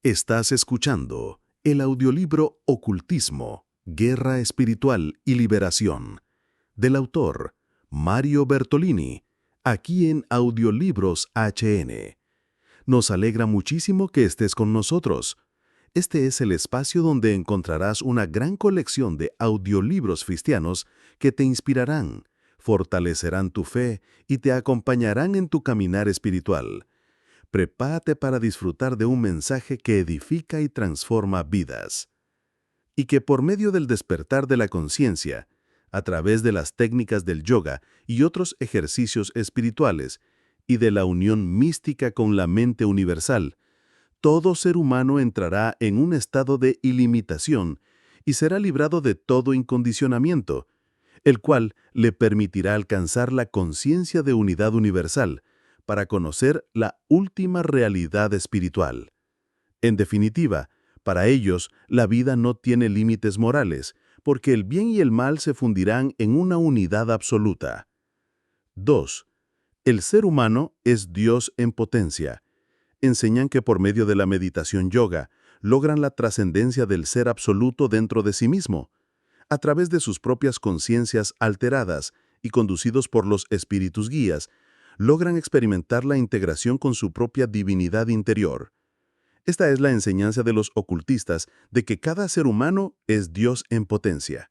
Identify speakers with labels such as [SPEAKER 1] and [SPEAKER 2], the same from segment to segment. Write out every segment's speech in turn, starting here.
[SPEAKER 1] Estás escuchando el audiolibro Ocultismo, Guerra Espiritual y Liberación, del autor Mario Bertolini, aquí en Audiolibros HN. Nos alegra muchísimo que estés con nosotros. Este es el espacio donde encontrarás una gran colección de audiolibros cristianos que te inspirarán, fortalecerán tu fe y te acompañarán en tu caminar espiritual. Prepárate para disfrutar de un mensaje que edifica y transforma vidas. Y que por medio del despertar de la conciencia, a través de las técnicas del yoga y otros ejercicios espirituales, y de la unión mística con la mente universal, todo ser humano entrará en un estado de ilimitación y será librado de todo incondicionamiento, el cual le permitirá alcanzar la conciencia de unidad universal, para conocer la última realidad espiritual. En definitiva, para ellos, la vida no tiene límites morales, porque el bien y el mal se fundirán en una unidad absoluta. 2. El ser humano es Dios en potencia. Enseñan que por medio de la meditación yoga, logran la trascendencia del ser absoluto dentro de sí mismo, a través de sus propias conciencias alteradas y conducidos por los espíritus guías, logran experimentar la integración con su propia divinidad interior. Esta es la enseñanza de los ocultistas de que cada ser humano es Dios en potencia.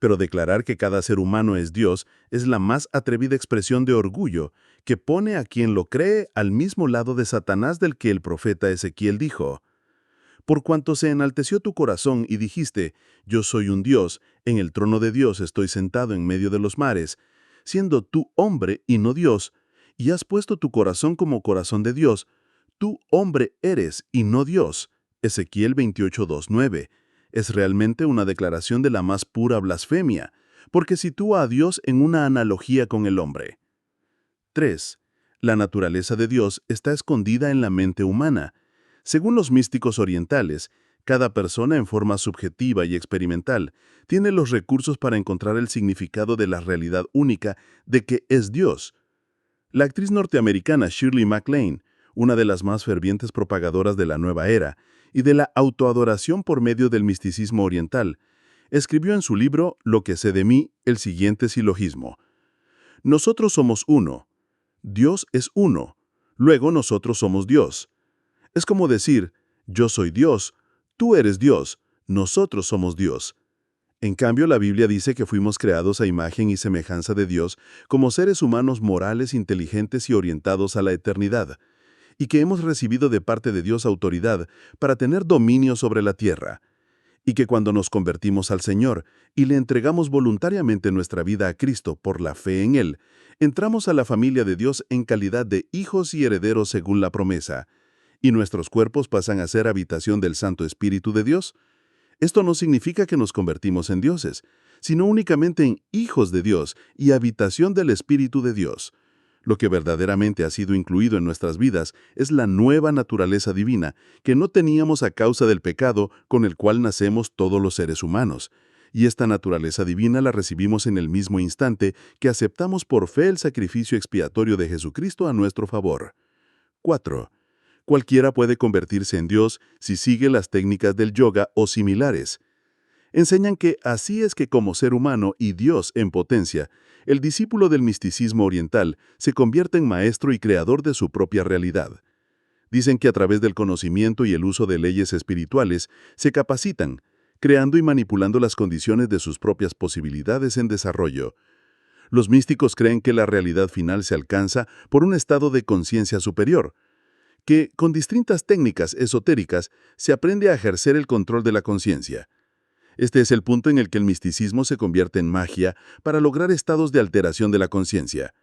[SPEAKER 1] Pero declarar que cada ser humano es Dios es la más atrevida expresión de orgullo que pone a quien lo cree al mismo lado de Satanás del que el profeta Ezequiel dijo: Por cuanto se enalteció tu corazón y dijiste, yo soy un Dios, en el trono de Dios estoy sentado en medio de los mares, siendo tú hombre y no Dios, y has puesto tu corazón como corazón de Dios, tú hombre eres y no Dios. Ezequiel 28:2-9. Es realmente una declaración de la más pura blasfemia, porque sitúa a Dios en una analogía con el hombre. 3. La naturaleza de Dios está escondida en la mente humana. Según los místicos orientales, cada persona en forma subjetiva y experimental tiene los recursos para encontrar el significado de la realidad única de que es Dios. La actriz norteamericana Shirley MacLaine, una de las más fervientes propagadoras de la nueva era y de la autoadoración por medio del misticismo oriental, escribió en su libro Lo que sé de mí el siguiente silogismo: Nosotros somos uno, Dios es uno, luego nosotros somos Dios. Es como decir, yo soy Dios, tú eres Dios, nosotros somos Dios. En cambio, la Biblia dice que fuimos creados a imagen y semejanza de Dios como seres humanos morales, inteligentes y orientados a la eternidad, y que hemos recibido de parte de Dios autoridad para tener dominio sobre la tierra, y que cuando nos convertimos al Señor y le entregamos voluntariamente nuestra vida a Cristo por la fe en Él, entramos a la familia de Dios en calidad de hijos y herederos según la promesa, y nuestros cuerpos pasan a ser habitación del Santo Espíritu de Dios. Esto no significa que nos convertimos en dioses, sino únicamente en hijos de Dios y habitación del Espíritu de Dios. Lo que verdaderamente ha sido incluido en nuestras vidas es la nueva naturaleza divina que no teníamos a causa del pecado con el cual nacemos todos los seres humanos. Y esta naturaleza divina la recibimos en el mismo instante que aceptamos por fe el sacrificio expiatorio de Jesucristo a nuestro favor. 4. Cualquiera puede convertirse en Dios si sigue las técnicas del yoga o similares. Enseñan que así es que como ser humano y Dios en potencia, el discípulo del misticismo oriental se convierte en maestro y creador de su propia realidad. Dicen que a través del conocimiento y el uso de leyes espirituales se capacitan, creando y manipulando las condiciones de sus propias posibilidades en desarrollo. Los místicos creen que la realidad final se alcanza por un estado de conciencia superior, que, con distintas técnicas esotéricas, se aprende a ejercer el control de la conciencia. Este es el punto en el que el misticismo se convierte en magia para lograr estados de alteración de la conciencia.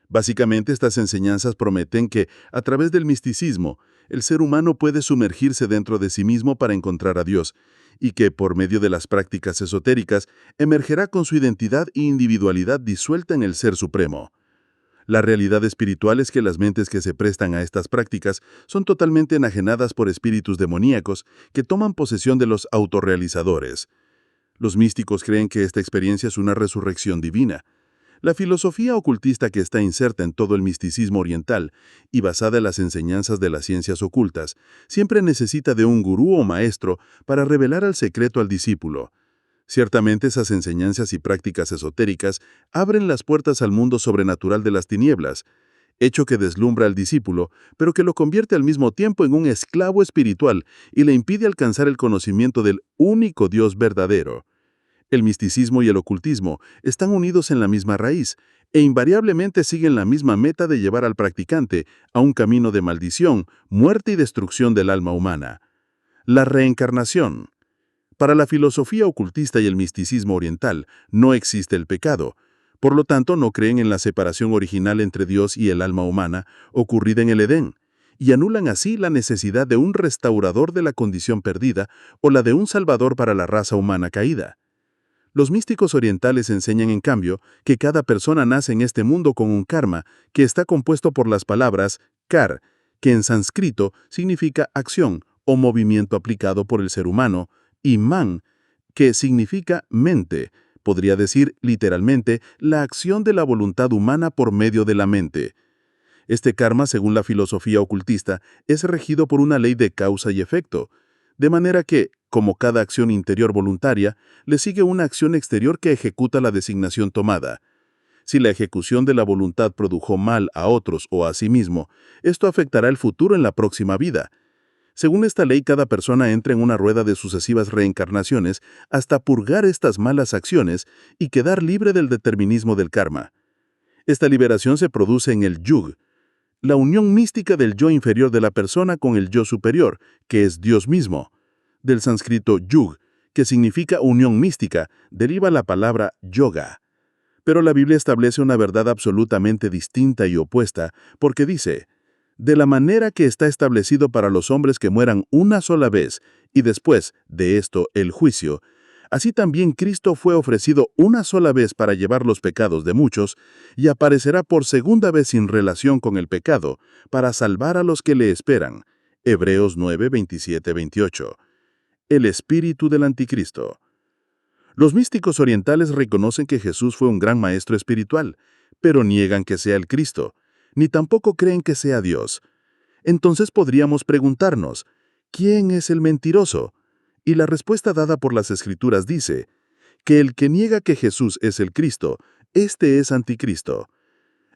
[SPEAKER 1] Básicamente, estas enseñanzas prometen que, a través del misticismo, el ser humano puede sumergirse dentro de sí mismo para encontrar a Dios, y que, por medio de las prácticas esotéricas, emergerá con su identidad e individualidad disuelta en el Ser Supremo. La realidad espiritual es que las mentes que se prestan a estas prácticas son totalmente enajenadas por espíritus demoníacos que toman posesión de los autorrealizadores. Los místicos creen que esta experiencia es una resurrección divina. La filosofía ocultista que está inserta en todo el misticismo oriental y basada en las enseñanzas de las ciencias ocultas, siempre necesita de un gurú o maestro para revelar el secreto al discípulo. Ciertamente esas enseñanzas y prácticas esotéricas abren las puertas al mundo sobrenatural de las tinieblas, hecho que deslumbra al discípulo, pero que lo convierte al mismo tiempo en un esclavo espiritual y le impide alcanzar el conocimiento del único Dios verdadero. El misticismo y el ocultismo están unidos en la misma raíz e invariablemente siguen la misma meta de llevar al practicante a un camino de maldición, muerte y destrucción del alma humana. La reencarnación. Para la filosofía ocultista y el misticismo oriental no existe el pecado. Por lo tanto, no creen en la separación original entre Dios y el alma humana ocurrida en el Edén, y anulan así la necesidad de un restaurador de la condición perdida o la de un salvador para la raza humana caída. Los místicos orientales enseñan, en cambio, que cada persona nace en este mundo con un karma que está compuesto por las palabras kar, que en sánscrito significa acción o movimiento aplicado por el ser humano, y man, que significa mente, podría decir literalmente la acción de la voluntad humana por medio de la mente. Este karma, según la filosofía ocultista, es regido por una ley de causa y efecto, de manera que, como cada acción interior voluntaria, le sigue una acción exterior que ejecuta la designación tomada. Si la ejecución de la voluntad produjo mal a otros o a sí mismo, esto afectará el futuro en la próxima vida. Según esta ley, cada persona entra en una rueda de sucesivas reencarnaciones hasta purgar estas malas acciones y quedar libre del determinismo del karma. Esta liberación se produce en el yug, la unión mística del yo inferior de la persona con el yo superior, que es Dios mismo. Del sánscrito yug, que significa unión mística, deriva la palabra yoga. Pero la Biblia establece una verdad absolutamente distinta y opuesta, porque dice: de la manera que está establecido para los hombres que mueran una sola vez, y después de esto el juicio, así también Cristo fue ofrecido una sola vez para llevar los pecados de muchos, y aparecerá por segunda vez sin relación con el pecado, para salvar a los que le esperan. Hebreos 9, 27, 28. El espíritu del anticristo. Los místicos orientales reconocen que Jesús fue un gran maestro espiritual, pero niegan que sea el Cristo, ni tampoco creen que sea Dios. Entonces podríamos preguntarnos, ¿quién es el mentiroso? Y la respuesta dada por las Escrituras dice que el que niega que Jesús es el Cristo, este es anticristo.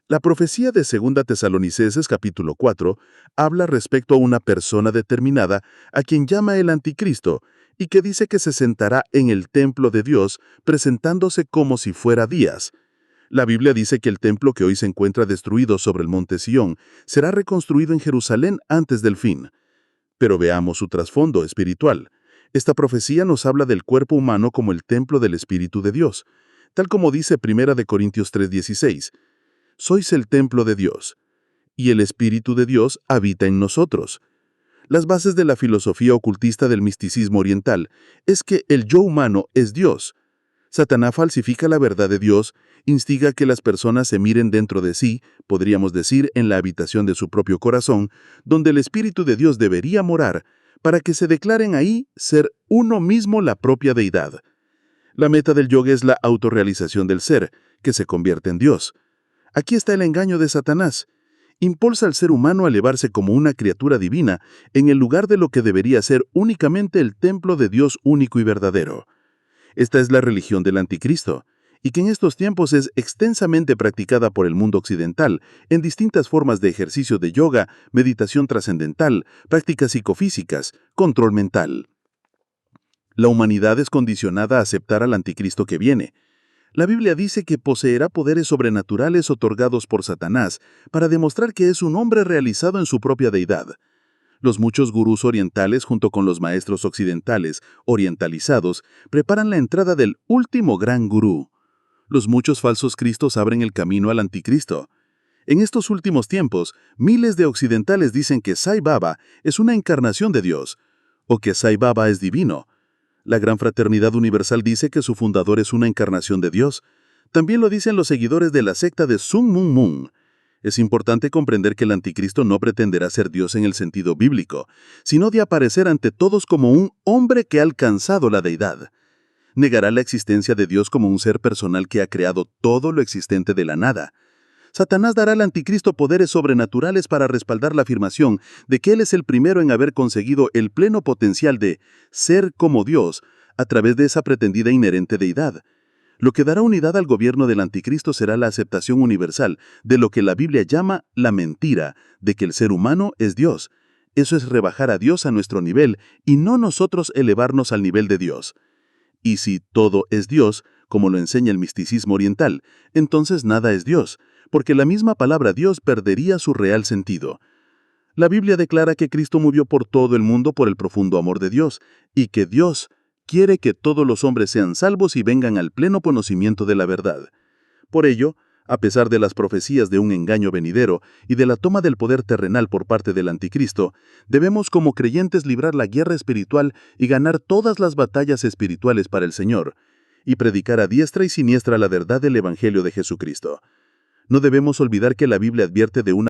[SPEAKER 1] La profecía de 2 Tesalonicenses capítulo 4 habla respecto a una persona determinada a quien llama el anticristo y que dice que se sentará en el templo de Dios presentándose como si fuera Días. La Biblia dice que el templo que hoy se encuentra destruido sobre el monte Sión será reconstruido en Jerusalén antes del fin. Pero veamos su trasfondo espiritual. Esta profecía nos habla del cuerpo humano como el templo del Espíritu de Dios, tal como dice 1 Corintios 3:16. Sois el templo de Dios, y el Espíritu de Dios habita en nosotros. Las bases de la filosofía ocultista del misticismo oriental es que el yo humano es Dios. Satanás falsifica la verdad de Dios, instiga que las personas se miren dentro de sí, podríamos decir en la habitación de su propio corazón, donde el Espíritu de Dios debería morar, para que se declaren ahí ser uno mismo la propia deidad. La meta del yoga es la autorrealización del ser, que se convierte en Dios. Aquí está el engaño de Satanás. Impulsa al ser humano a elevarse como una criatura divina en el lugar de lo que debería ser únicamente el templo de Dios único y verdadero. Esta es la religión del anticristo, y que en estos tiempos es extensamente practicada por el mundo occidental en distintas formas de ejercicio de yoga, meditación trascendental, prácticas psicofísicas, control mental. La humanidad es condicionada a aceptar al anticristo que viene. La Biblia dice que poseerá poderes sobrenaturales otorgados por Satanás para demostrar que es un hombre realizado en su propia deidad. Los muchos gurús orientales, junto con los maestros occidentales, orientalizados, preparan la entrada del último gran gurú. Los muchos falsos cristos abren el camino al anticristo. En estos últimos tiempos, miles de occidentales dicen que Sai Baba es una encarnación de Dios, o que Sai Baba es divino. La Gran Fraternidad Universal dice que su fundador es una encarnación de Dios. También lo dicen los seguidores de la secta de Sun Moon Moon. Es importante comprender que el anticristo no pretenderá ser Dios en el sentido bíblico, sino de aparecer ante todos como un hombre que ha alcanzado la deidad.
[SPEAKER 2] Negará la existencia de Dios como un ser personal que ha creado todo lo existente de la nada. Satanás dará al anticristo poderes sobrenaturales para respaldar la afirmación de que él es el primero en haber conseguido el pleno potencial de ser como Dios a través de esa pretendida inherente deidad. Lo que dará unidad al gobierno del anticristo será la aceptación universal de lo que la Biblia llama la mentira, de que el ser humano es Dios. Eso es rebajar a Dios a nuestro nivel y no nosotros elevarnos al nivel de Dios. Y si todo es Dios, como lo enseña el misticismo oriental, entonces nada es Dios, porque la misma palabra Dios perdería su real sentido. La Biblia declara que Cristo murió por todo el mundo por el profundo amor de Dios, y que Dios quiere que todos los hombres sean salvos y vengan al pleno conocimiento de la verdad. Por ello, a pesar de las profecías de un engaño venidero y de la toma del poder terrenal por parte del anticristo, debemos como creyentes librar la guerra espiritual y ganar todas las batallas espirituales para el Señor, y predicar a diestra y siniestra la verdad del Evangelio de Jesucristo. No debemos olvidar que la Biblia advierte de una